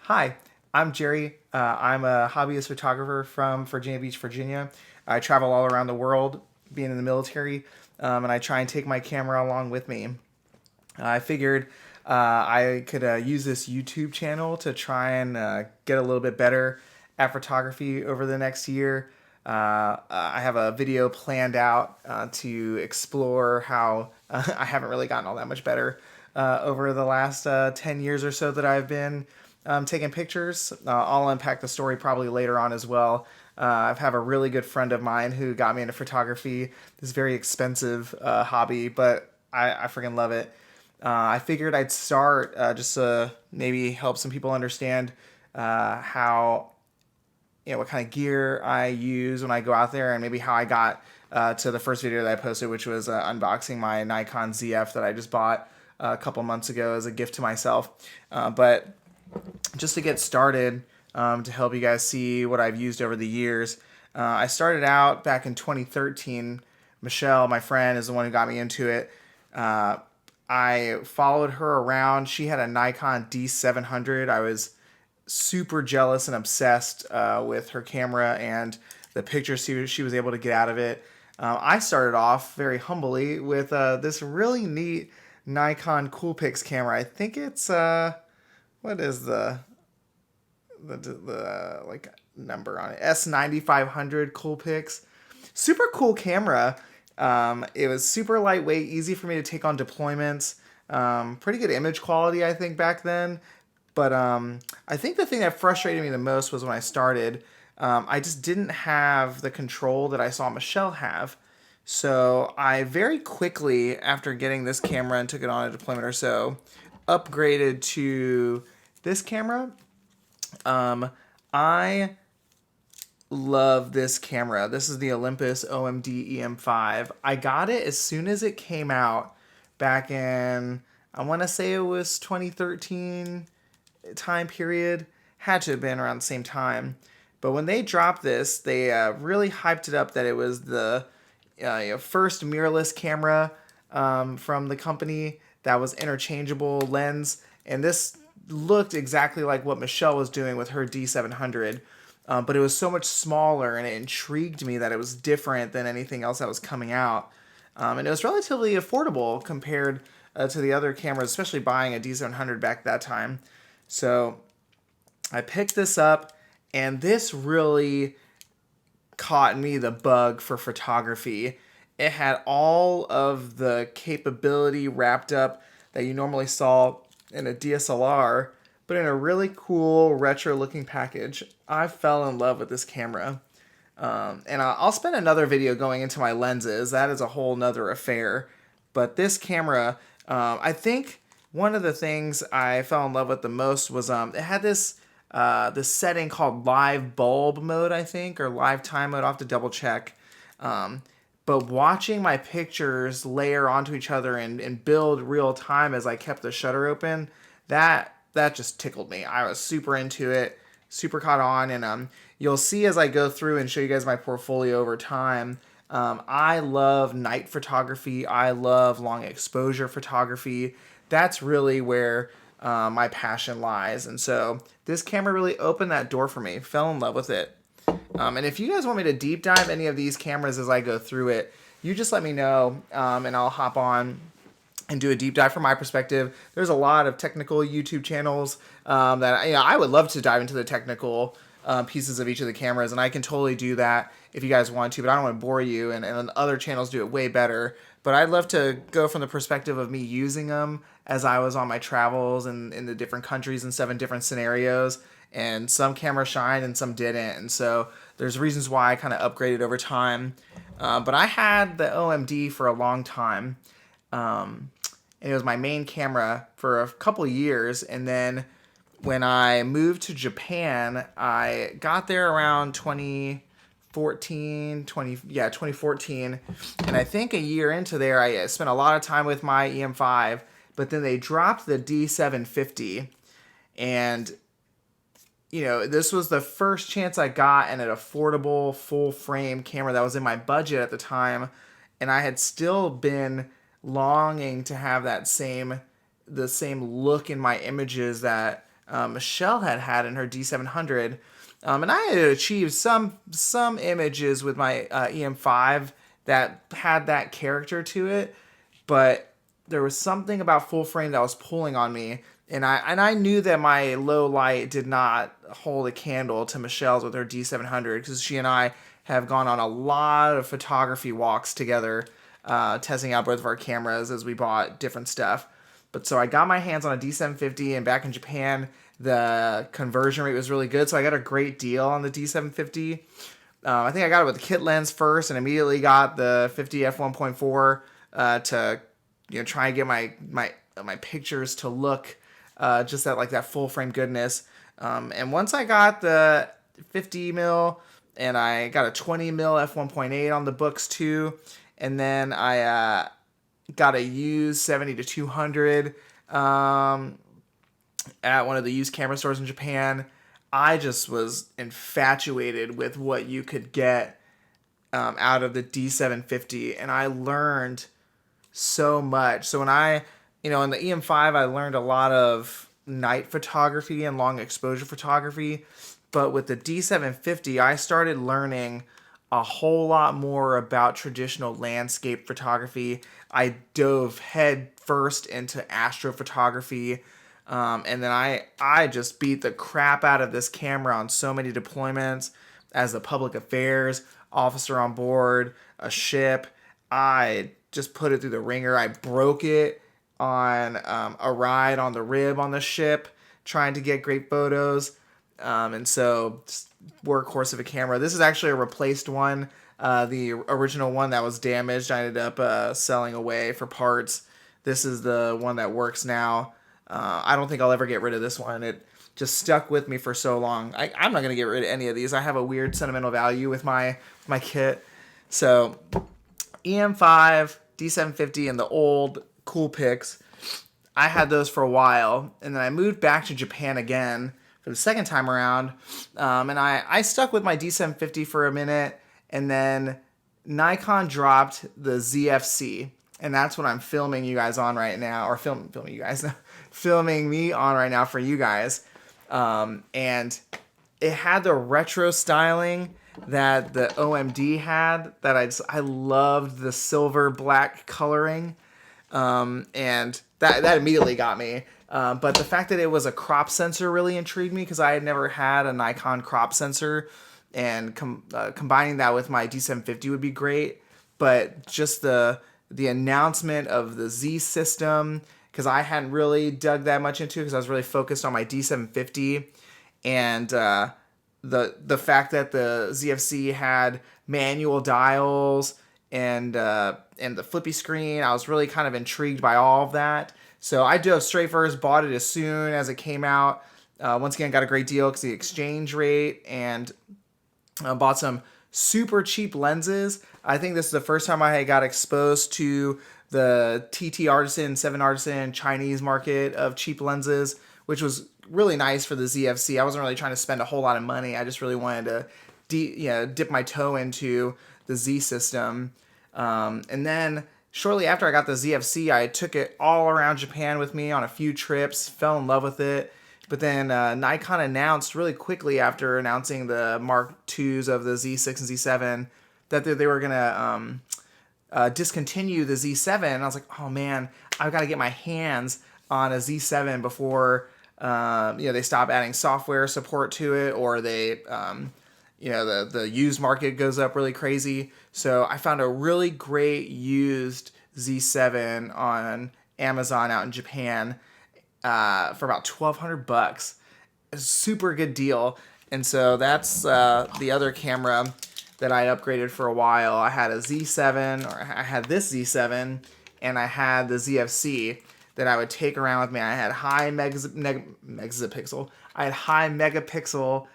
Hi, I'm Jerry. I'm a hobbyist photographer from Virginia Beach, Virginia. I travel all around the world, being in the military, and I try and take my camera along with me. I figured I could use this YouTube channel to try and get a little bit better at photography over the next year. I have a video planned out to explore how I haven't really gotten all that much better over the last 10 years or so that I've been taking pictures. I'll unpack the story probably later on as well. I have a really good friend of mine who got me into photography. This very expensive hobby, but I freaking love it. I figured I'd start just to maybe help some people understand how what kind of gear I use when I go out there, and maybe how I got to the first video that I posted, which was unboxing my Nikon ZF that I just bought a couple months ago as a gift to myself. But just to get started, to help you guys see what I've used over the years, I started out back in 2013. Michelle, my friend, is the one who got me into it. I followed her around. She had a Nikon D700. I was super jealous and obsessed with her camera and the pictures she was able to get out of it. I started off very humbly with this really neat Nikon Coolpix camera. I think it's what is the like number on it? S9500 Coolpix. Super cool camera. It was super lightweight, easy for me to take on deployments. Pretty good image quality, I think, back then. But I think the thing that frustrated me the most was when I started, I just didn't have the control that I saw Michelle have. So I very quickly, after getting this camera and took it on a deployment or so, upgraded to this camera. I love this camera. This is the Olympus OMD EM5. I got it as soon as it came out back in, I want to say it was 2013 time period. Had to have been around the same time. But when they dropped this, they really hyped it up that it was the first mirrorless camera from the company that was interchangeable lens. And this looked exactly like what Michelle was doing with her D700. But it was so much smaller, and it intrigued me that it was different than anything else that was coming out. And it was relatively affordable compared to the other cameras, especially buying a D700 back that time. So I picked this up, and this really caught me the bug for photography. It had all of the capability wrapped up that you normally saw in a DSLR, but in a really cool retro looking package. I fell in love with this camera. And I'll spend another video going into my lenses. That is a whole nother affair. But this camera, I think one of the things I fell in love with the most was it had this setting called live bulb mode, I think, or live time mode. I'll have to double check. But watching my pictures layer onto each other and build real time as I kept the shutter open, that just tickled me. I was super into it, super caught on, and you'll see as I go through and show you guys my portfolio over time. I love night photography. I love long exposure photography. That's really where my passion lies. And so this camera really opened that door for me. Fell in love with it. And if you guys want me to deep dive any of these cameras as I go through it, you just let me know, and I'll hop on and do a deep dive from my perspective. There's a lot of technical YouTube channels that I would love to dive into the technical pieces of each of the cameras, and I can totally do that if you guys want to, but I don't want to bore you, and other channels do it way better. But I'd love to go from the perspective of me using them as I was on my travels and in the different countries and 7 different scenarios. And some cameras shine and some didn't. And so there's reasons why I kind of upgraded over time. But I had the OMD for a long time. And it was my main camera for a couple years. And then when I moved to Japan, I got there around 2014. And I think a year into there, I spent a lot of time with my EM5. But then they dropped the D750. And this was the first chance I got at an affordable full frame camera that was in my budget at the time. And I had still been longing to have the same look in my images that Michelle had in her D700. And I had achieved some images with my EM5 that had that character to it, but there was something about full frame that was pulling on me, and I knew that my low light did not hold a candle to Michelle's with her D700, because she and I have gone on a lot of photography walks together, testing out both of our cameras as we bought different stuff. But so I got my hands on a D750, and back in Japan, the conversion rate was really good, so I got a great deal on the D750. I think I got it with the kit lens first, and immediately got the 50 f1.4 to try and get my pictures to look just that full frame goodness. And once I got the 50 mil, and I got a 20 mil f1.8 on the books too, and then I got a used 70 to 200 at one of the used camera stores in Japan. I just was infatuated with what you could get out of the D750, and I learned so much. So when in the EM5, I learned a lot of night photography and long exposure photography, but with the D750, I started learning a whole lot more about traditional landscape photography. I dove head first into astrophotography. And then I just beat the crap out of this camera on so many deployments as a public affairs officer on board a ship. I just put it through the ringer. I broke it on a ride on the rib on the ship, trying to get great photos. And so, workhorse of a camera. This is actually a replaced one. The original one that was damaged, I ended up selling away for parts. This is the one that works now. I don't think I'll ever get rid of this one. It just stuck with me for so long. I'm not going to get rid of any of these. I have a weird sentimental value with my kit. So, EM5, D750, and the old Coolpix, I had those for a while. And then I moved back to Japan again for the second time around. And I stuck with my D750 for a minute. And then Nikon dropped the ZFC. And that's what I'm filming you guys on right now. Or filming you guys filming me on right now for you guys. And it had the retro styling that the OMD had, that I loved the silver black coloring. And that immediately got me. But the fact that it was a crop sensor really intrigued me, because I had never had a Nikon crop sensor, and combining that with my D750 would be great. But just the announcement of the Z system, because I hadn't really dug that much into it, because I was really focused on my D750, and the fact that the ZFC had manual dials and the flippy screen, I was really kind of intrigued by all of that. So I dove straight first, bought it as soon as it came out. Once again, got a great deal because the exchange rate, and bought some super cheap lenses. I think this is the first time I got exposed to the TT Artisan, 7 Artisan Chinese market of cheap lenses, which was really nice for the ZFC. I wasn't really trying to spend a whole lot of money. I just really wanted to dip my toe into the Z system. And then shortly after I got the ZFC, I took it all around Japan with me on a few trips, fell in love with it. But then Nikon announced really quickly after announcing the Mark IIs of the Z6 and Z7 that they were going to discontinue the Z7. And I was like, oh man, I've got to get my hands on a Z7 before they stop adding software support to it, or they the used market goes up really crazy. So I found a really great used Z7 on Amazon out in Japan for about $1,200. A super good deal. And so that's the other camera that I upgraded for a while. I had a Z7, or I had this Z7, and I had the ZFC that I would take around with me. I had high megapixel. I had high megapixel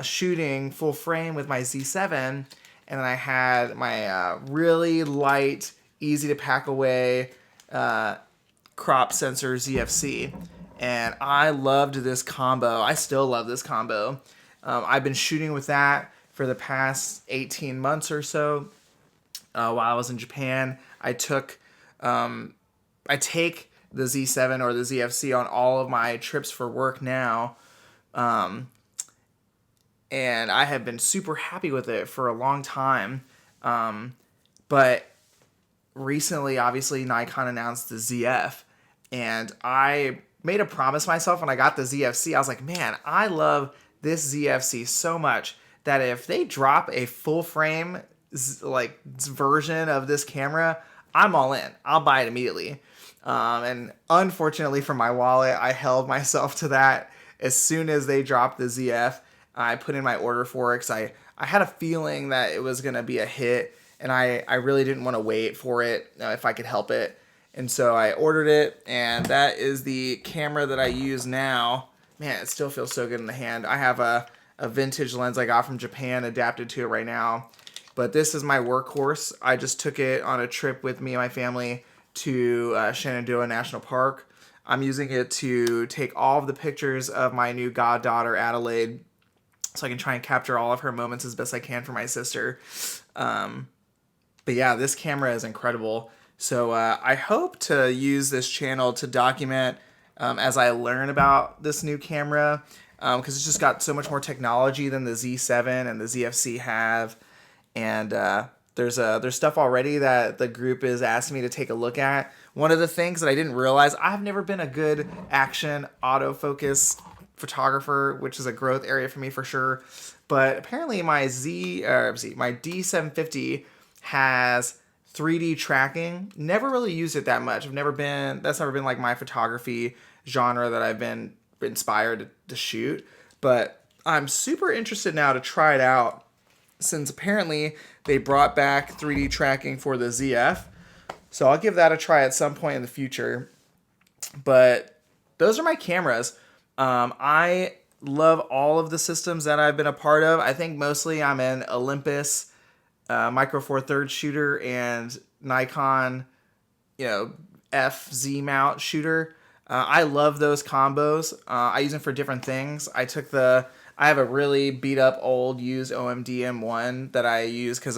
shooting full frame with my Z7, and then I had my really light, easy to pack away crop sensor ZFC. And I loved this combo. I still love this combo. I've been shooting with that for the past 18 months or so. While I was in Japan, I take the Z7 or the ZFC on all of my trips for work now. And I have been super happy with it for a long time. But recently, obviously, Nikon announced the ZF, and I made a promise myself when I got the ZFC. I was like, man, I love this ZFC so much that if they drop a full frame like version of this camera, I'm all in. I'll buy it immediately. And unfortunately for my wallet, I held myself to that. As soon as they dropped the ZF, I put in my order for it because I had a feeling that it was going to be a hit, and I really didn't want to wait for it if I could help it. And so I ordered it, and that is the camera that I use now. Man, it still feels so good in the hand. I have a vintage lens I got from Japan adapted to it right now. But this is my workhorse. I just took it on a trip with me and my family to Shenandoah National Park. I'm using it to take all of the pictures of my new goddaughter, Adelaide, so I can try and capture all of her moments as best I can for my sister. But yeah, this camera is incredible. So I hope to use this channel to document as I learn about this new camera, because it's just got so much more technology than the Z7 and the ZFC have. And there's stuff already that the group is asking me to take a look at. One of the things that I didn't realize, I've never been a good action autofocus photographer, which is a growth area for me for sure. But apparently my D750 has 3D tracking. Never really used it that much. That's never been like my photography genre that I've been inspired to shoot. But I'm super interested now to try it out, since apparently they brought back 3D tracking for the ZF. So I'll give that a try at some point in the future. But those are my cameras. I love all of the systems that I've been a part of. I think mostly I'm an Olympus Micro Four Thirds shooter and Nikon, FZ mount shooter. I love those combos. I use them for different things. I have a really beat up old used OMD M1 that I use because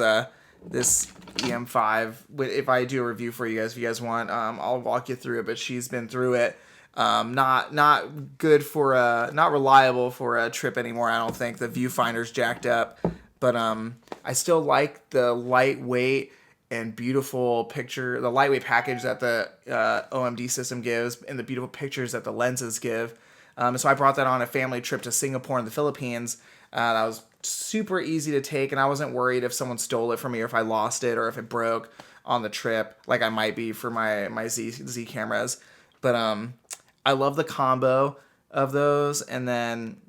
this EM5, if I do a review for you guys, if you guys want, I'll walk you through it, but she's been through it. Not good for not reliable for a trip anymore. I don't think the viewfinder's jacked up, but I still like the lightweight and beautiful picture, the lightweight package that the OMD system gives, and the beautiful pictures that the lenses give. So I brought that on a family trip to Singapore and the Philippines. That was super easy to take, and I wasn't worried if someone stole it from me or if I lost it or if it broke on the trip, like I might be for my Z cameras. But I love the combo of those, and then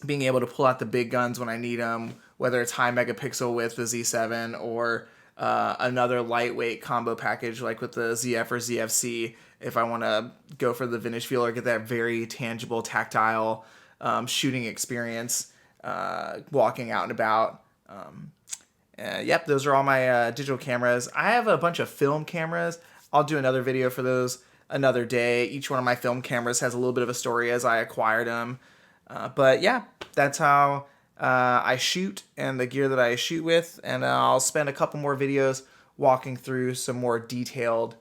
being able to pull out the big guns when I need them, whether it's high megapixel with the Z7 or another lightweight combo package like with the ZF or ZFC, if I want to go for the vintage feel or get that very tangible, tactile shooting experience walking out and about. Yep, those are all my digital cameras. I have a bunch of film cameras. I'll do another video for those another day. Each one of my film cameras has a little bit of a story as I acquired them. But yeah, that's how I shoot and the gear that I shoot with. And I'll spend a couple more videos walking through some more detailed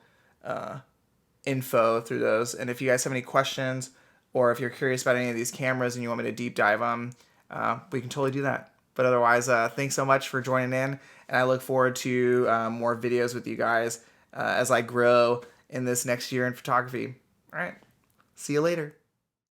info through those. And if you guys have any questions, or if you're curious about any of these cameras and you want me to deep dive them, we can totally do that. But otherwise, thanks so much for joining in, and I look forward to more videos with you guys as I grow in this next year in photography. All right, see you later.